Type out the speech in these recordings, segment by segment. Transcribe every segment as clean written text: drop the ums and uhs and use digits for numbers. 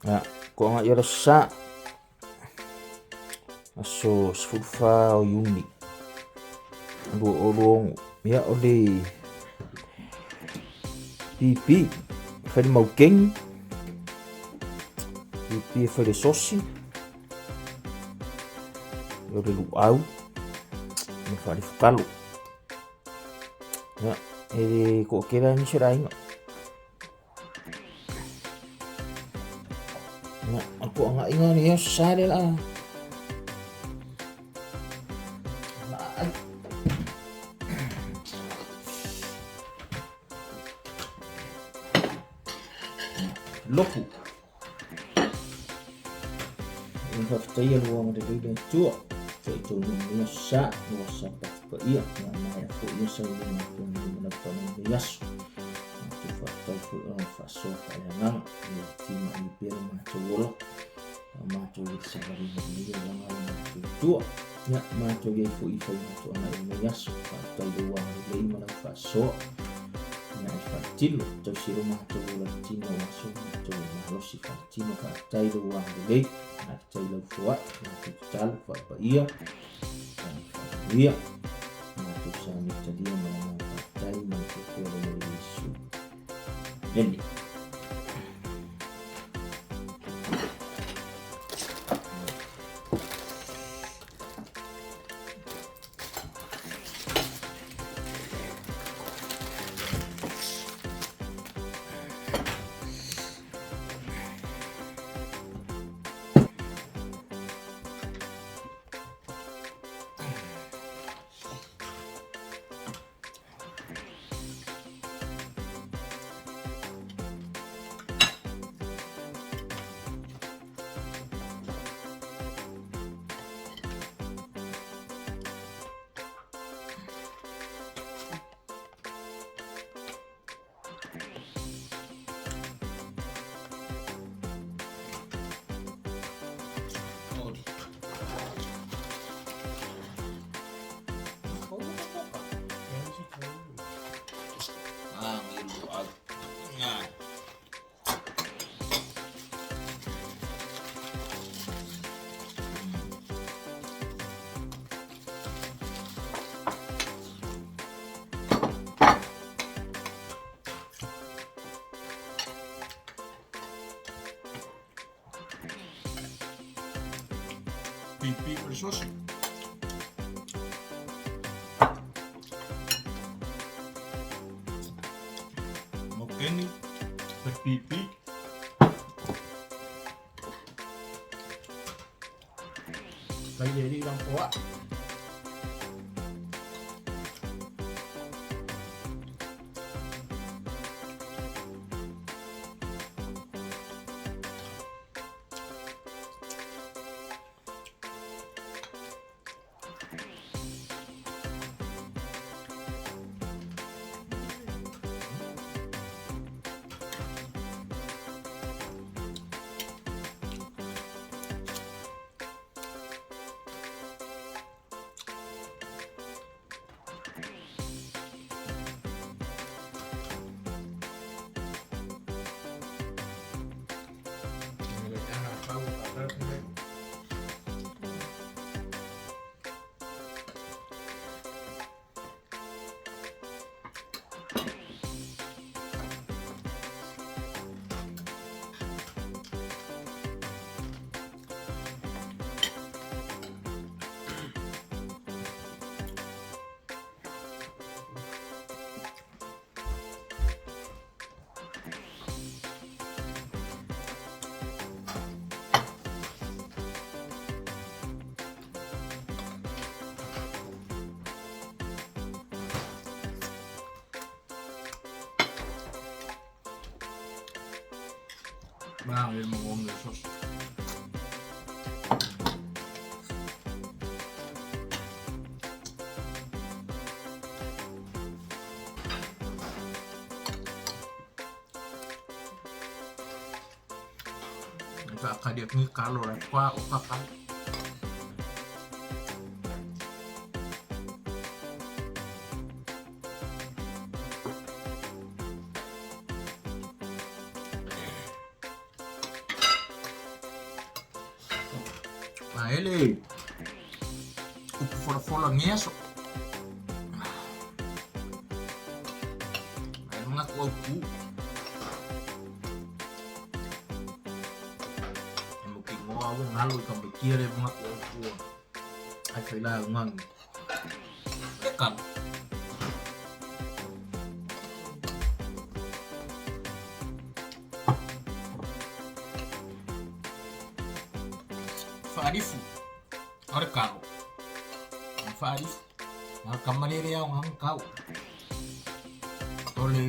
Ya, ko nga AsoSa aso sfulfa o yuni. Olong ya ole pipi fai maukeng pipi fai sosi ole luau me fai fukalo ya ko kira ni sirainga ya aku nga inga ni AsoSa de la lopu in faftaya luang de de chua cho cho ni AsoSa no sa pa ia na ya fo ia sa ni na pa ni yasu tu fakta fu fa so fa ya na ni tima ni pera ma cho wolo ma cho sa ni ni la ma tu ya ma cho ye fu i fa ma cho na ni yasu fakta luang de ma na fa so na fatilo to siro ma to la tino waso to ma lo si fatilo ka tai lo wa de na tai lo fuat na tu tal fa pa ia ia na tu sa ni tadi ma na tai ma to ko lo ni su deni pipi frisosi. Mokeni pipi. Lagi jadi orang tua. Nah, il mau ngomong sos. Kakak ni kalau rekwa upakan. Ma ele upu fola ni aso. Ai mga upu. Mungkin mau aku ngalu ikan bekir mga upu. Ai phải là ngang. Dekat. Farifu. Ora kau. Farifu. Nga kamanere ang kau. Ole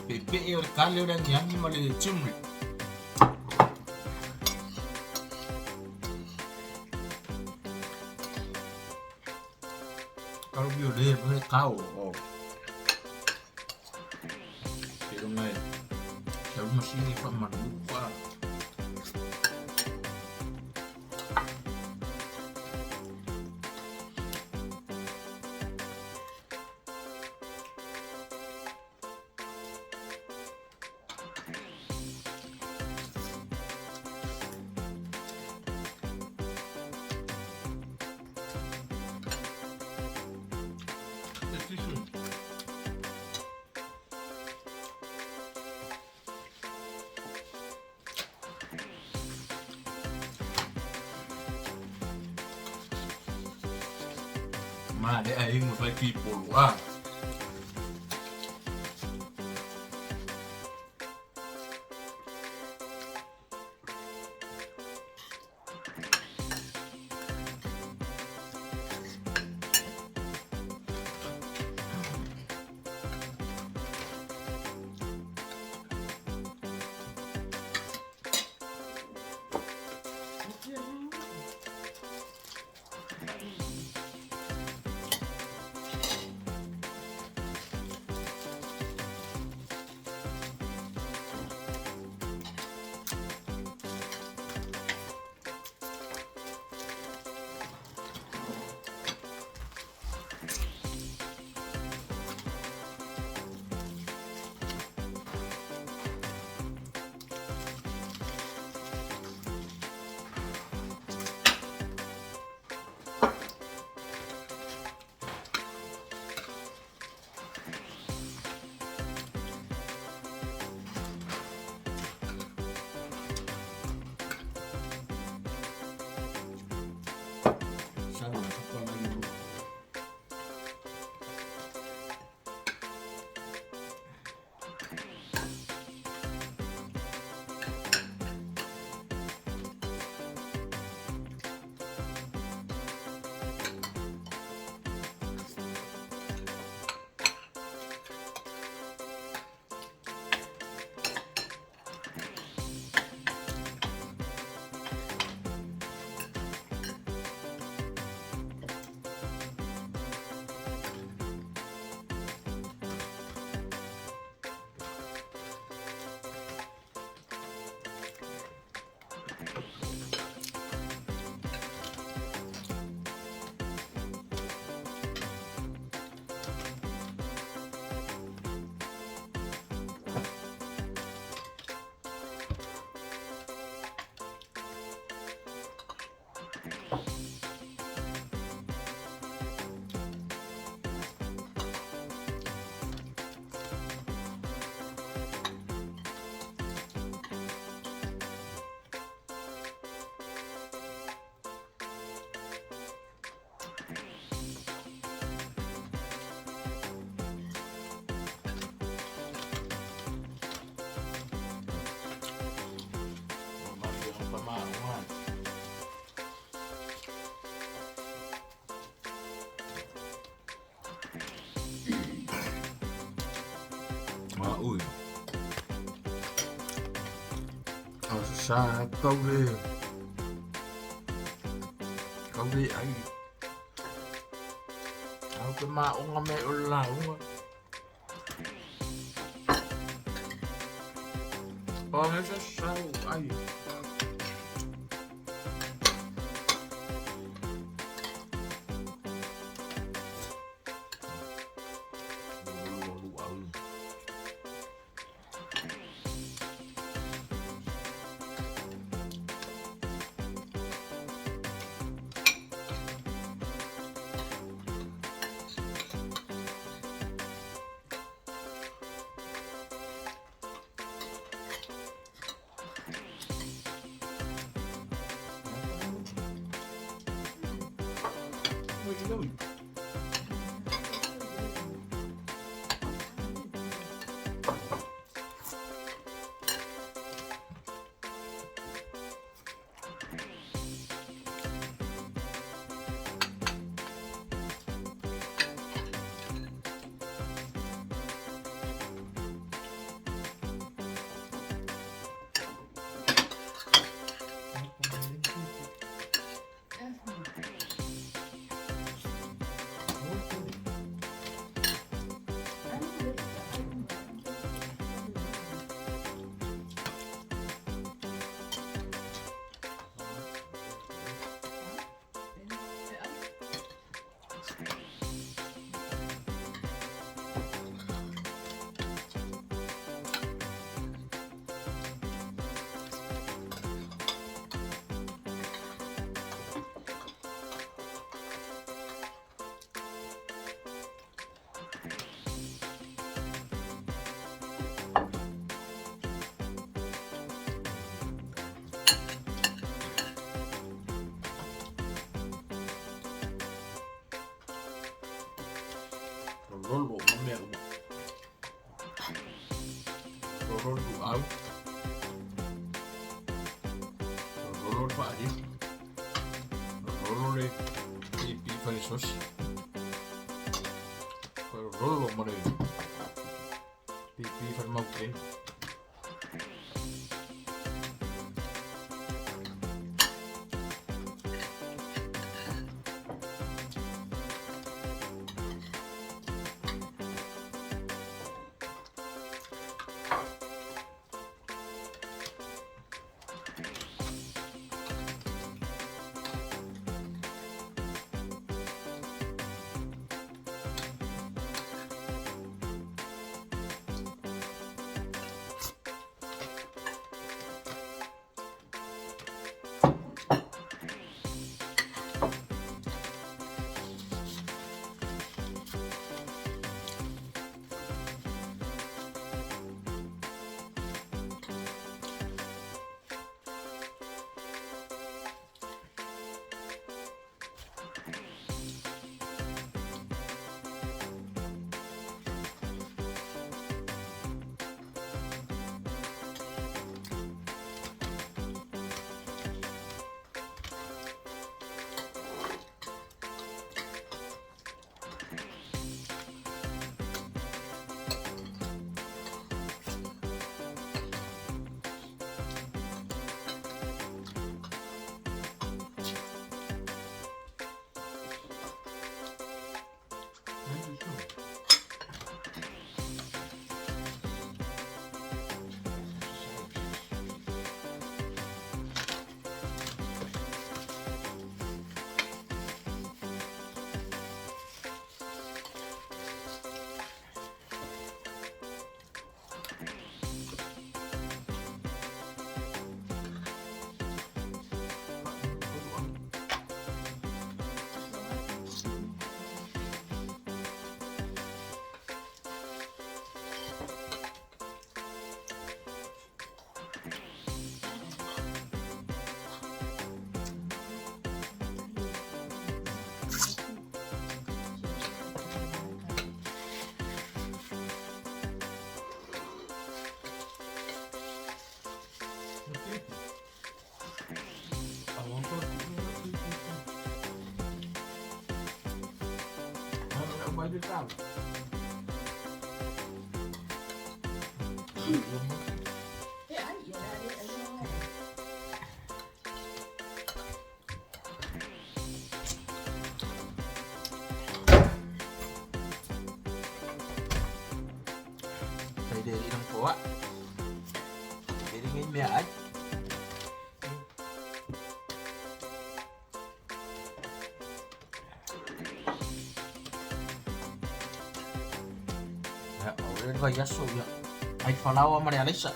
pepe ora kale ora nyami male chumri. Kalau bio deh boleh kau. Oh. Pero may. Pero masini pa manupa. Mà để ấy một vài kỳ bổ quá. Ui. AsoSa câu đi anhเอาไปมาองค์แม่อุลาองค์พอให้เศร้าไอ้ đâu. Roll bộ mắm mèo. Roll đủ áo. Roll phải đi. Roll đi. Đi phải sauce. Roll mà đi. Đi phải mau lên. Vai de carro. Phải để đi trong phố ạ. Để đi nghe mẹ ấy. Vai AsoSa. Aí falar o amarelista.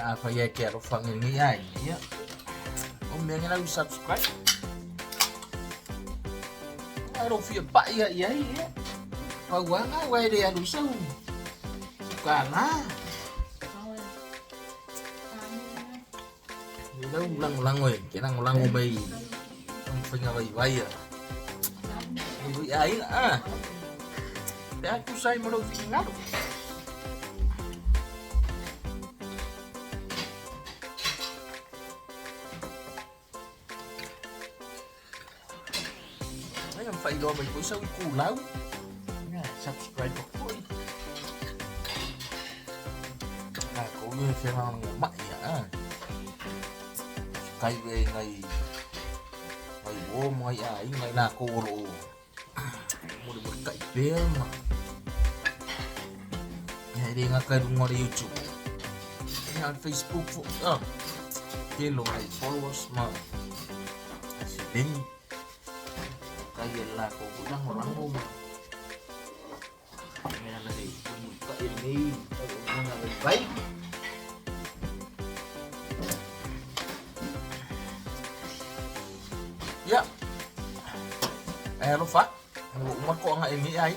apa ya kayak rufang ini ya ini ya. Yang lalu subscribe. Aduh via pak ya ya. Pawang away dia lusa. Kana. Kita ulang-ulang we, kita ngulang ubay. Ang pangaway-way ya. Ibu ay Kaya aku say mo daw tingalo. Ayun, paigaw may po isang kulaw. Subscribe po. Ako yung firang umak ya. Kay ngay wo ngay ay ngay nakuro. Muli kay film. Hindi nga kayo mo sa YouTube. Yan Facebook po. Kilo ngay followers mo. Siling. Kaya lang ko ulang mo. Kaya na rin. Kaya ni. Kaya na rin. Bye. Ya. Lupa. Umar ko ang ini ay.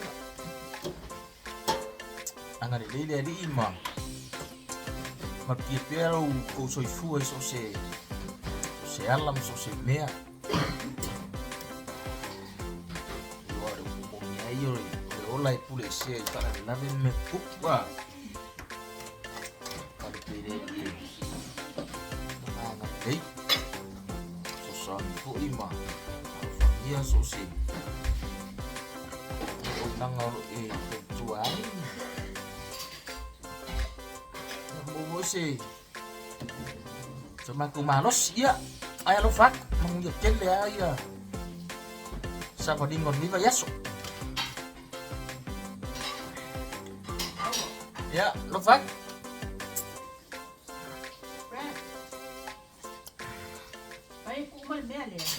Ang nilili di ima. Magkipero ko soy fu eso se alam so se mea. Luar umumnya yo olay polisi para lavin me kupa. Para pide di. Ang day. So po ima. Iya so se. Nang tuan. Sih cuma kumalos ya ayah lufak mengucapkan ya siapa dingon di bayaso ya lufak